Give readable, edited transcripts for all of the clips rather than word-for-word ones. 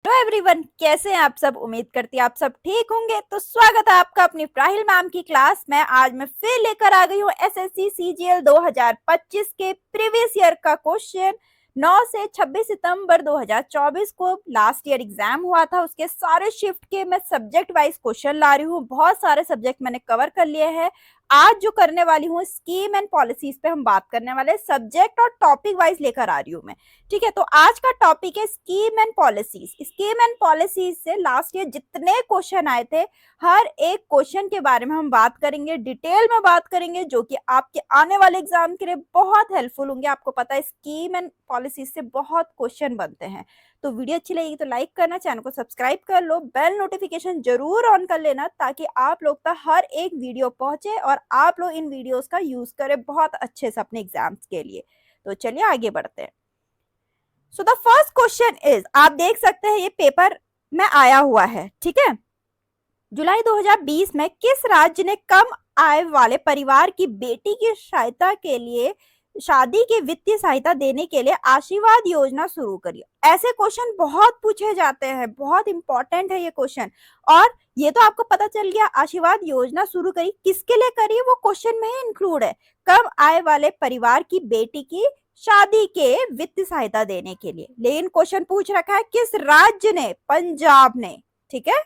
Hello everyone, कैसे हैं आप सब। उम्मीद करती हैं आप सब ठीक होंगे। तो स्वागत है आपका अपनी प्राहिल मैम की क्लास में। आज मैं फिर लेकर आ गई हूँ एसएससी सीजीएल 2025 के प्रीवियस ईयर का क्वेश्चन। 9 से 26 सितंबर 2024 को लास्ट ईयर एग्जाम हुआ था, उसके सारे शिफ्ट के मैं सब्जेक्ट वाइज क्वेश्चन ला रही हूँ। बहुत सारे सब्जेक्ट मैंने कवर कर लिए हैं। आज जो करने वाली हूँ स्कीम एंड पॉलिसीज पे हम बात करने वाले, सब्जेक्ट और टॉपिक वाइज लेकर आ रही हूँ मैं। ठीक है, तो आज का टॉपिक है scheme and policies. Scheme and policies से लास्ट ईयर जितने क्वेश्चन आए थे, हर एक क्वेश्चन के बारे में हम बात करेंगे, डिटेल में बात करेंगे, जो कि आपके आने वाले एग्जाम के लिए बहुत हेल्पफुल होंगे। आपको पता है स्कीम एंड पॉलिसीज से बहुत क्वेश्चन बनते हैं। तो वीडियो अच्छी लगेगी तो लाइक करना, चैनल को सब्सक्राइब कर लो, बेल नोटिफिकेशन जरूर ऑन कर लेना, ताकि आप लोग तक हर एक वीडियो पहुंचे और आप लोग इन वीडियोस का यूज करें बहुत अच्छे से अपने एग्जाम्स के लिए। तो चलिए आगे बढ़ते हैं। So the first question is, आप देख सकते हैं ये पेपर में आया हुआ है। ठीक है, जुलाई 2020 में किस राज्य ने कम आय वाले परिवार की बेटी की सहायता के लिए, शादी की वित्तीय सहायता देने के लिए आशीर्वाद योजना शुरू करी। ऐसे क्वेश्चन बहुत पूछे जाते हैं, बहुत इंपॉर्टेंट है ये क्वेश्चन। और ये तो आपको पता चल गया आशीर्वाद योजना शुरू करी, किसके लिए करी वो क्वेश्चन में ही इंक्लूड है। कम आय वाले परिवार की बेटी की शादी के वित्तीय सहायता देने के लिए। लेकिन क्वेश्चन पूछ रखा है किस राज्य ने, पंजाब ने। ठीक है,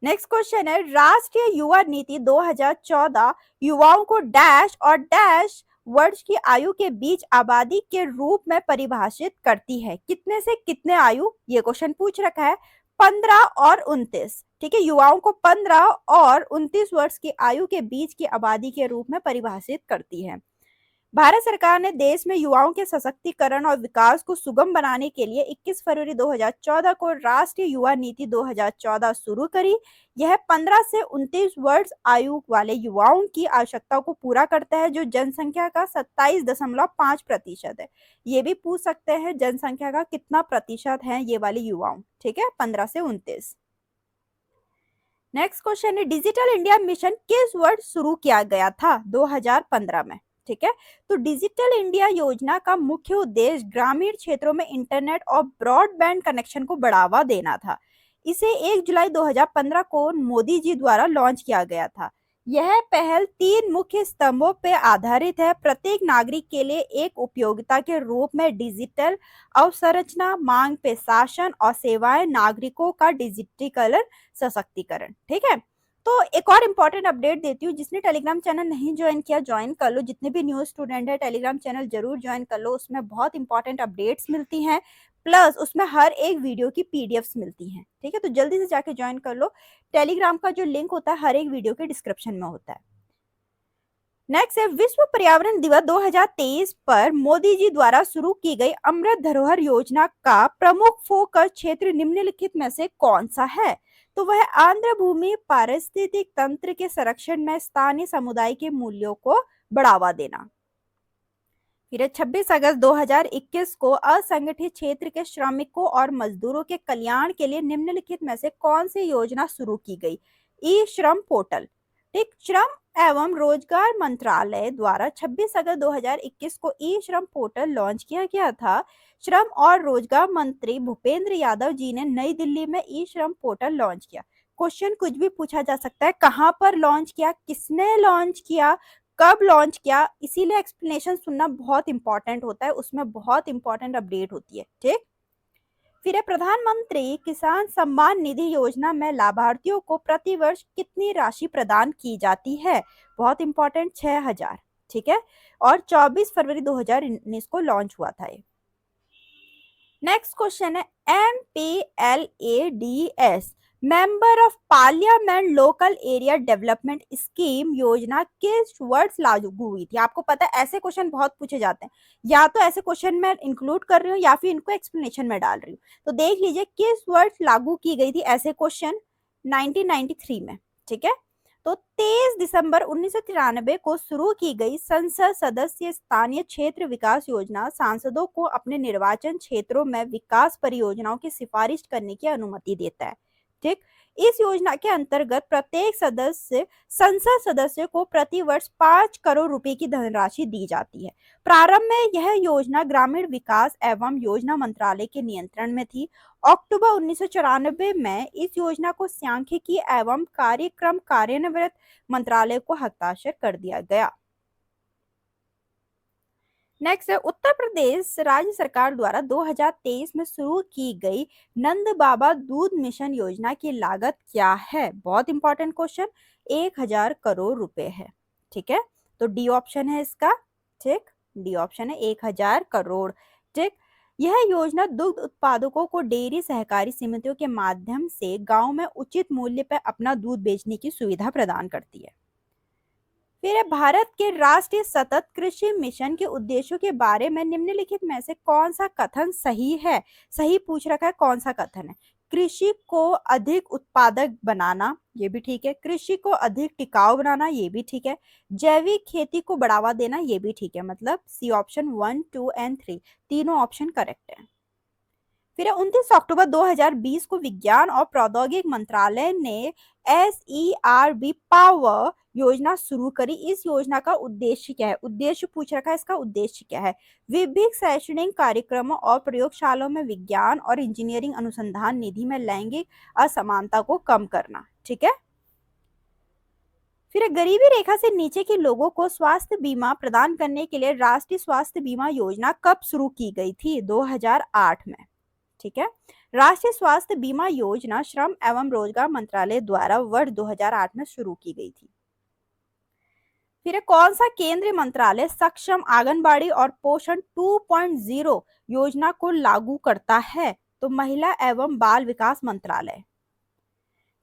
नेक्स्ट क्वेश्चन है, राष्ट्रीय युवा नीति 2014 युवाओं को डैश और डैश वर्ष की आयु के बीच आबादी के रूप में परिभाषित करती है। कितने से कितने आयु, ये क्वेश्चन पूछ रखा है। 15 और 29। ठीक है, युवाओं को 15 और 29 वर्ष की आयु के बीच की आबादी के रूप में परिभाषित करती है। भारत सरकार ने देश में युवाओं के सशक्तिकरण और विकास को सुगम बनाने के लिए 21 फरवरी 2014 को राष्ट्रीय युवा नीति 2014 शुरू करी। यह 15 से 29 वर्ष आयु वाले युवाओं की आवश्यकताओं को पूरा करता है, जो जनसंख्या का 27.5% है। ये भी पूछ सकते हैं जनसंख्या का कितना प्रतिशत है ये वाले युवाओं। ठीक है, 15 से 29। नेक्स्ट क्वेश्चन है, डिजिटल इंडिया मिशन किस वर्ष शुरू किया गया था? 2015 में। ठीक है, तो डिजिटल इंडिया योजना का मुख्य उद्देश्य ग्रामीण क्षेत्रों में इंटरनेट और ब्रॉडबैंड कनेक्शन को बढ़ावा देना था। इसे 1 जुलाई 2015 को मोदी जी द्वारा लॉन्च किया गया था। यह पहल 3 मुख्य स्तंभों पर आधारित है। प्रत्येक नागरिक के लिए एक उपयोगिता के रूप में डिजिटल अवसंरचना, मांग पे शासन और सेवाएं, नागरिकों का डिजिटीकरण, सशक्तिकरण। ठीक है, तो एक और इम्पॉर्टेंट अपडेट देती हूँ, जिसने टेलीग्राम चैनल नहीं ज्वाइन किया ज्वाइन कर लो। जितने भी न्यू स्टूडेंट है टेलीग्राम चैनल जरूर ज्वाइन कर लो, उसमें बहुत इंपॉर्टेंट अपडेट्स मिलती हैं, प्लस उसमें हर एक वीडियो की पीडीएफ्स मिलती हैं। ठीक है, तो जल्दी से जाके ज्वाइन कर लो। टेलीग्राम का जो लिंक होता है हर एक वीडियो के डिस्क्रिप्शन में होता है। नेक्स्ट है, विश्व पर्यावरण दिवस 2023 पर मोदी जी द्वारा शुरू की गई अमृत धरोहर योजना का प्रमुख फोकस क्षेत्र निम्नलिखित में से कौन सा है? तो वह आंध्र भूमि पारिस्थितिक तंत्र के संरक्षण में स्थानीय समुदाय के मूल्यों को बढ़ावा देना। फिर 26 अगस्त 2021 को असंगठित क्षेत्र के श्रमिकों और मजदूरों के कल्याण के लिए निम्नलिखित में से कौन सी योजना शुरू की गई? ई श्रम पोर्टल। ठीक, श्रम एवं रोजगार मंत्रालय द्वारा 26 अगस्त 2021 को ई श्रम पोर्टल लॉन्च किया गया था। श्रम और रोजगार मंत्री भूपेंद्र यादव जी ने नई दिल्ली में ई श्रम पोर्टल लॉन्च किया। क्वेश्चन कुछ भी पूछा जा सकता है, कहां पर लॉन्च किया, किसने लॉन्च किया, कब लॉन्च किया, इसीलिए एक्सप्लेनेशन सुनना बहुत इंपॉर्टेंट होता है, उसमें बहुत इंपॉर्टेंट अपडेट होती है। ठीक, फिर है, प्रधानमंत्री किसान सम्मान निधि योजना में लाभार्थियों को प्रति वर्ष कितनी राशि प्रदान की जाती है? बहुत इंपॉर्टेंट, 6,000। ठीक है, और 24 फरवरी 2019 को लॉन्च हुआ था ये। नेक्स्ट क्वेश्चन है, MPLADS member of parliament local area development scheme योजना किस वर्ष लागू हुई थी? आपको पता है ऐसे क्वेश्चन बहुत पूछे जाते हैं, या तो ऐसे क्वेश्चन में इंक्लूड कर रही हूँ या फिर इनको एक्सप्लेनेशन में डाल रही हूँ। तो देख लीजिए किस वर्ष लागू की गई थी ऐसे क्वेश्चन, 1993 में। ठीक है, तो 23 दिसंबर 1993 को शुरू की गई संसद सदस्य स्थानीय क्षेत्र विकास योजना सांसदों को अपने निर्वाचन क्षेत्रों में विकास परियोजनाओं की सिफारिश करने की अनुमति देता है। ठीक। इस योजना के अंतर्गत प्रत्येक संसद सदस्य को प्रति वर्ष 5 करोड़ रुपए की धनराशि दी जाती है। प्रारंभ में यह योजना ग्रामीण विकास एवं योजना मंत्रालय के नियंत्रण में थी। अक्टूबर 1994 में इस योजना को सांख्यिकी एवं कार्यक्रम कार्यान्वयन मंत्रालय को हस्ताक्षर कर दिया गया। नेक्स्ट है, उत्तर प्रदेश राज्य सरकार द्वारा 2023 में शुरू की गई नंद बाबा दूध मिशन योजना की लागत क्या है? बहुत इंपॉर्टेंट क्वेश्चन। 1000 करोड़ रुपए है। ठीक है, तो डी ऑप्शन है इसका। ठीक, डी ऑप्शन है 1000 करोड़। ठीक, यह योजना दुग्ध उत्पादकों को डेयरी सहकारी समितियों के माध्यम से गांव में उचित मूल्य पर अपना दूध बेचने की सुविधा प्रदान करती है। फिर भारत के राष्ट्रीय सतत कृषि मिशन के उद्देश्यों के बारे में निम्नलिखित में से कौन सा कथन सही है? सही पूछ रखा है, कौन सा कथन है? कृषि को अधिक उत्पादक बनाना, ये भी ठीक है। कृषि को अधिक टिकाऊ बनाना, ये भी ठीक है। जैविक खेती को बढ़ावा देना, ये भी ठीक है। मतलब सी ऑप्शन 1, 2 एंड 3 तीनों ऑप्शन करेक्ट है। फिर 29 अक्टूबर 2020 को विज्ञान और प्रौद्योगिकी मंत्रालय ने SERB पावर योजना शुरू करी। इस योजना का उद्देश्य क्या है? उद्देश्य पूछ रखा है, इसका उद्देश्य क्या है? विभिन्न शैक्षणिक कार्यक्रमों और प्रयोगशालाओं में विज्ञान और इंजीनियरिंग अनुसंधान निधि में लैंगिक असमानता को कम करना। ठीक है। फिर गरीबी रेखा से नीचे के लोगों को स्वास्थ्य बीमा प्रदान करने के लिए राष्ट्रीय स्वास्थ्य बीमा योजना कब शुरू की गई थी? 2008 में। ठीक है, राष्ट्रीय स्वास्थ्य बीमा योजना श्रम एवं रोजगार मंत्रालय द्वारा वर्ष 2008 में शुरू की गई थी। फिर कौन सा केंद्रीय मंत्रालय सक्षम आंगनबाड़ी और पोषण 2.0 योजना को लागू करता है? तो महिला एवं बाल विकास मंत्रालय।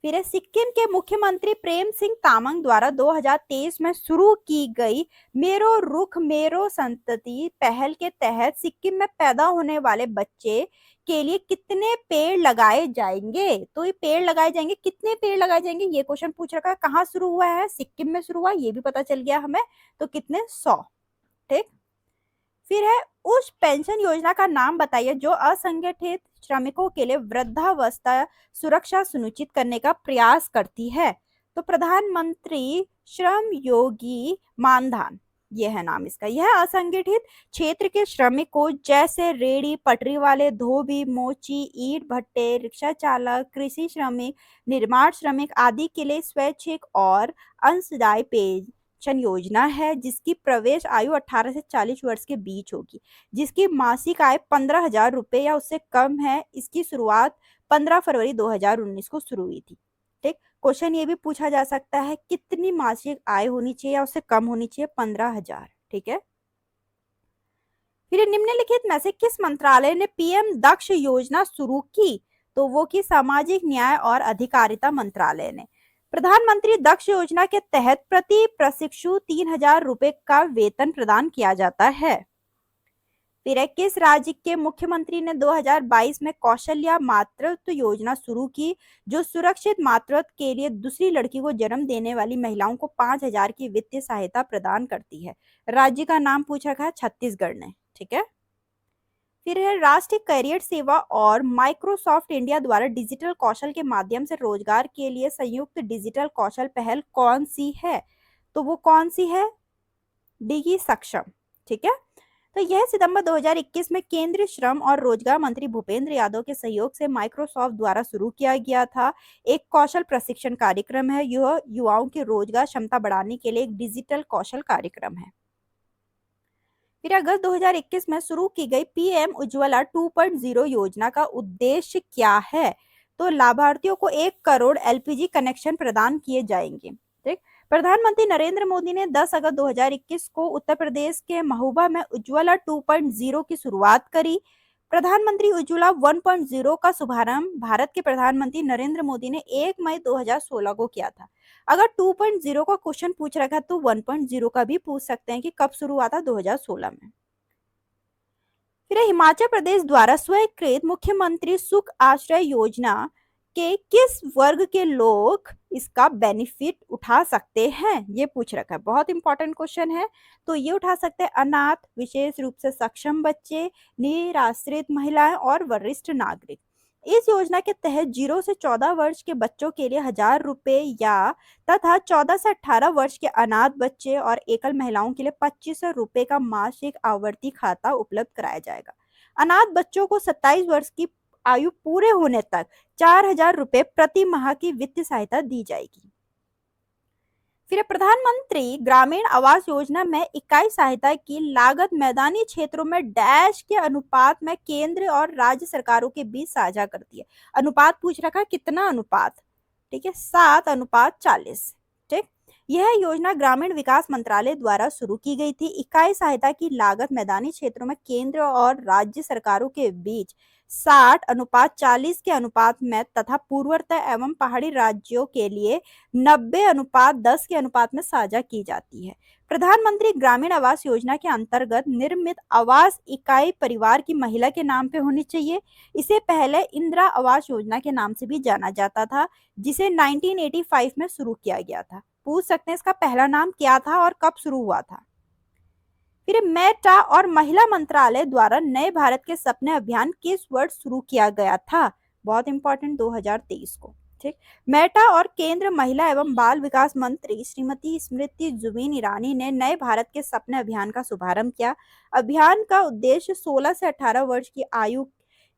फिर सिक्किम के मुख्यमंत्री प्रेम सिंह तामांग द्वारा 2023 में शुरू की गई मेरो रुख मेरो संतति पहल के तहत सिक्किम में पैदा होने वाले बच्चे के लिए कितने पेड़ लगाए जाएंगे? तो ये पेड़ लगाए जाएंगे, कितने पेड़ लगाए जाएंगे, ये क्वेश्चन पूछ रखा है। कहाँ शुरू हुआ है? सिक्किम में शुरू हुआ, ये भी पता चल गया हमें। तो कितने? 100। ठीक। फिर है, उस पेंशन योजना का नाम बताइए जो असंगठित श्रमिकों के लिए वृद्धावस्था सुरक्षा सुनिश्चित करने का प्रयास करती है। तो प्रधानमंत्री श्रम योगी मानधन, यह है नाम इसका। यह असंगठित क्षेत्र के श्रमिकों जैसे रेड़ी पटरी वाले, धोबी, मोची, ईंट भट्टे, रिक्शा चालक, कृषि श्रमिक, निर्माण श्रमिक आदि के लिए स्वैच्छिक और अंशदायी पेंशन योजना है, जिसकी प्रवेश आयु 18 से 40 वर्ष के बीच होगी, जिसकी मासिक आय 15,000 रुपए या उससे कम है। इसकी शुरुआत 15 फरवरी 2019 को शुरू हुई थी। ठीक, क्वेश्चन ये भी पूछा जा सकता है कितनी मासिक आय होनी चाहिए या उससे कम होनी चाहिए? 15,000। ठीक है। फिर निम्नलिखित में से किस मंत्रालय ने PM दक्ष योजना शुरू की? तो वो की सामाजिक न्याय और अधिकारिता मंत्रालय ने। प्रधानमंत्री दक्ष योजना के तहत प्रति प्रशिक्षु 3,000 रुपए का वेतन प्रदान किया जाता है। फिर किस राज्य के मुख्यमंत्री ने 2022 में कौशल्या मातृत्व योजना शुरू की, जो सुरक्षित मातृत्व के लिए दूसरी लड़की को जन्म देने वाली महिलाओं को 5,000 की वित्तीय सहायता प्रदान करती है? राज्य का नाम पूछ रखा है, छत्तीसगढ़ ने। ठीक है। फिर है, राष्ट्रीय कैरियर सेवा और माइक्रोसॉफ्ट इंडिया द्वारा डिजिटल कौशल के माध्यम से रोजगार के लिए संयुक्त डिजिटल कौशल पहल कौन सी है? तो वो कौन सी है? डी सक्षम। ठीक है। तो यह सितंबर 2021 में केंद्रीय श्रम और रोजगार मंत्री भूपेंद्र यादव के सहयोग से माइक्रोसॉफ्ट द्वारा शुरू किया गया था। एक कौशल प्रशिक्षण कार्यक्रम है। यह युवाओं की रोजगार क्षमता बढ़ाने के लिए एक डिजिटल कौशल कार्यक्रम है। फिर अगस्त 2021 में शुरू की गई PM उज्ज्वला 2.0 योजना का उद्देश्य क्या है? तो लाभार्थियों को 1 करोड़ LPG कनेक्शन प्रदान किए जाएंगे। ठीक, प्रधानमंत्री नरेंद्र मोदी ने 10 अगस्त 2021 को उत्तर प्रदेश के महोबा में उज्ज्वला 2.0 की शुरुआत करी। प्रधानमंत्री उज्ज्वला 1.0 का शुभारंभ भारत के प्रधानमंत्री नरेंद्र मोदी ने 1 मई 2016 को किया था। अगर 2.0 का क्वेश्चन पूछ रखा है तो 1.0 का भी पूछ सकते हैं कि कब शुरू हुआ था? 2016 में। फिर हिमाचल प्रदेश द्वारा स्वीकृत मुख्यमंत्री सुख आश्रय योजना के किस वर्ग के लोग इसका बेनिफिट उठा सकते हैं? ये पूछ रखा है, बहुत इंपॉर्टेंट क्वेश्चन है। तो ये उठा सकते हैं अनाथ, विशेष रूप से सक्षम बच्चे, निराश्रित महिलाएं और वरिष्ठ नागरिक। इस योजना के तहत 0 से 14 वर्ष के बच्चों के लिए 1,000 रुपए या तथा 14 से 18 वर्ष के अनाथ बच्चे और एकल महिलाओं के लिए 2,500 रुपए का मासिक आवर्ती खाता उपलब्ध कराया जाएगा। अनाथ बच्चों को 27 वर्ष की आयु पूरे होने तक 4,000 रुपए प्रति माह की वित्तीय सहायता दी जाएगी। फिर प्रधानमंत्री ग्रामीण आवास योजना में इकाई सहायता की लागत मैदानी क्षेत्रों में डैश के अनुपात में केंद्र और राज्य सरकारों के बीच साझा करती है। अनुपात पूछ रखा है, कितना अनुपात? ठीक है, 7:40। ठीक, यह योजना ग्रामीण विकास मंत्रालय द्वारा शुरू की गई थी। इकाई सहायता की लागत मैदानी क्षेत्रों में केंद्र और राज्य सरकारों के बीच 60:40 के अनुपात में तथा पूर्वोत्तर एवं पहाड़ी राज्यों के लिए 90:10 के अनुपात में साझा की जाती है। प्रधानमंत्री ग्रामीण आवास योजना के अंतर्गत निर्मित आवास इकाई परिवार की महिला के नाम पे होनी चाहिए। इसे पहले इंदिरा आवास योजना के नाम से भी जाना जाता था, जिसे 1985 में शुरू किया गया था। पूछ सकते हैं इसका पहला नाम क्या था और कब शुरू हुआ था। फिर मेटा और महिला मंत्रालय द्वारा नए भारत के सपने अभियान किस वर्ष शुरू किया गया था? बहुत इंपॉर्टेंट, 2023 को। ठीक, मेटा और केंद्र महिला एवं बाल विकास मंत्री श्रीमती स्मृति जुबिन ईरानी ने नए भारत के सपने अभियान का शुभारंभ किया। अभियान का उद्देश्य 16 से 18 वर्ष की आयु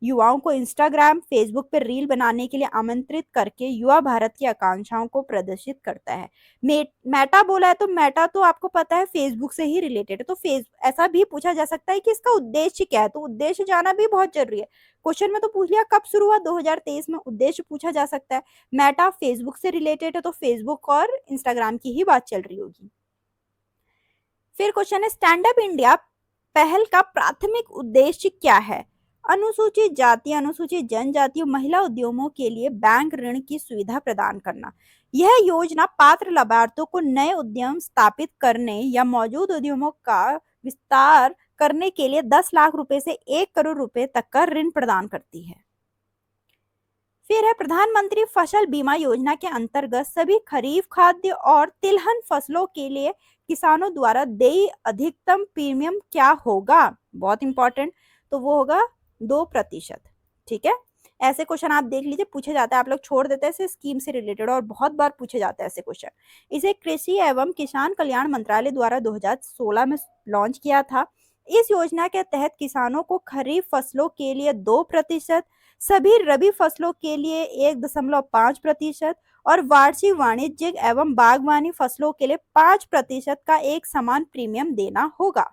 युवाओं को इंस्टाग्राम, फेसबुक पर रील बनाने के लिए आमंत्रित करके युवा भारत की आकांक्षाओं को प्रदर्शित करता है। मेटा बोला है तो मेटा तो आपको पता है फेसबुक से ही रिलेटेड है, तो ऐसा भी पूछा जा सकता है कि इसका उद्देश्य क्या है, तो उद्देश्य जाना भी बहुत जरूरी है। क्वेश्चन में तो पूछ लिया कब शुरू हुआ, 2023 में। उद्देश्य पूछा जा सकता है। मेटा फेसबुक से रिलेटेड है तो फेसबुक और इंस्टाग्राम की ही बात चल रही होगी। फिर क्वेश्चन है, स्टैंड अप इंडिया पहल का प्राथमिक उद्देश्य क्या है? अनुसूचित जाति, अनुसूचित जनजाति और महिला उद्यमों के लिए बैंक ऋण की सुविधा प्रदान करना। यह योजना पात्र लाभार्थियों को नए उद्यम स्थापित करने या मौजूद उद्यमों का विस्तार करने के लिए 10 लाख रुपए से 1 करोड़ रुपए तक का ऋण प्रदान करती है। फिर है, प्रधानमंत्री फसल बीमा योजना के अंतर्गत सभी खरीफ, खाद्य और तिलहन फसलों के लिए किसानों द्वारा देय अधिकतम प्रीमियम क्या होगा? बहुत इंपॉर्टेंट, तो वो होगा 2%। ठीक है, ऐसे क्वेश्चन आप देख लीजिए, पूछे जाता है। आप लोग छोड़ देते हैं, स्कीम से रिलेटेड और बहुत बार पूछे जाते हैं ऐसे क्वेश्चन। इसे कृषि एवं किसान कल्याण मंत्रालय द्वारा 2016 में लॉन्च किया था। इस योजना के तहत किसानों को खरीफ फसलों के लिए 2%, सभी रबी फसलों के लिए 1.5% और वार्षिक वाणिज्यिक एवं बागवानी फसलों के लिए 5% का एक समान प्रीमियम देना होगा।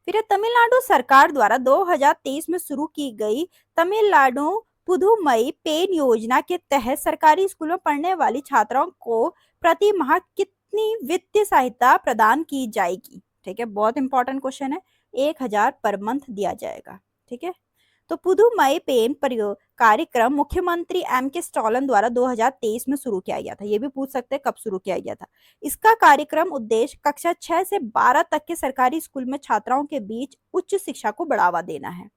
फिर तमिलनाडु सरकार द्वारा 2023 में शुरू की गई तमिलनाडु पुदुमई पेन योजना के तहत सरकारी स्कूलों में पढ़ने वाली छात्राओं को प्रति माह कितनी वित्तीय सहायता प्रदान की जाएगी? ठीक है, बहुत इंपॉर्टेंट क्वेश्चन है। 1,000 पर मंथ दिया जाएगा। ठीक है, तो पुदुमई पेन कार्यक्रम मुख्यमंत्री M.K. स्टालिन द्वारा 2023 में शुरू किया गया था। ये भी पूछ सकते हैं कब शुरू किया गया था। इसका कार्यक्रम उद्देश्य कक्षा 6 से 12 तक के सरकारी स्कूल में छात्राओं के बीच उच्च शिक्षा को बढ़ावा देना है।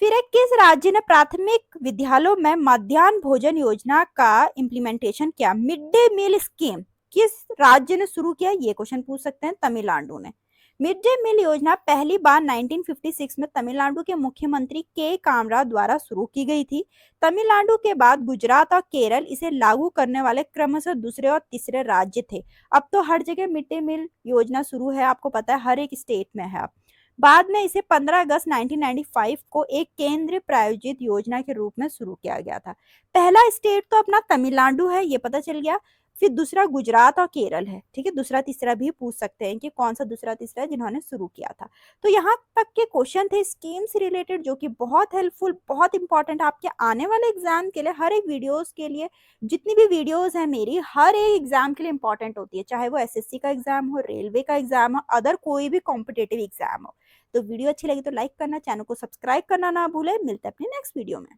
फिर किस राज्य ने प्राथमिक विद्यालयों में मध्याह्न भोजन योजना का इम्प्लीमेंटेशन किया? मिड डे मील स्कीम किस राज्य ने शुरू किया? ये क्वेश्चन पूछ सकते हैं। तमिलनाडु ने। मिड डे मील योजना पहली बार 1956 में तमिलनाडु के मुख्यमंत्री के कामराज द्वारा शुरू की गई थी। तमिलनाडु के बाद गुजरात और केरल इसे लागू करने वाले क्रमशः दूसरे और तीसरे राज्य थे। अब तो हर जगह मिड डे मील योजना शुरू है, आपको पता है, हर एक स्टेट में है। अब बाद में इसे 15 अगस्त 1995 को एक केंद्र प्रायोजित योजना के रूप में शुरू किया गया था। पहला स्टेट तो अपना तमिलनाडु है, ये पता चल गया। फिर दूसरा गुजरात और केरल है। ठीक है, दूसरा तीसरा भी पूछ सकते हैं कि कौन सा दूसरा तीसरा है जिन्होंने शुरू किया था। तो यहाँ तक के क्वेश्चन थे स्कीम से रिलेटेड, जो कि बहुत हेल्पफुल, बहुत इंपॉर्टेंट आपके आने वाले एग्जाम के लिए। हर एक वीडियोस के लिए, जितनी भी वीडियोस है मेरी, हर एक एग्जाम के लिए इंपॉर्टेंट होती है, चाहे वो SSC का एग्जाम हो, रेलवे का एग्जाम हो, अदर कोई भी कॉम्पिटेटिव एग्जाम हो। तो वीडियो अच्छी लगी तो लाइक करना, चैनल को सब्सक्राइब करना ना भूले। मिलते हैं अपने नेक्स्ट वीडियो में।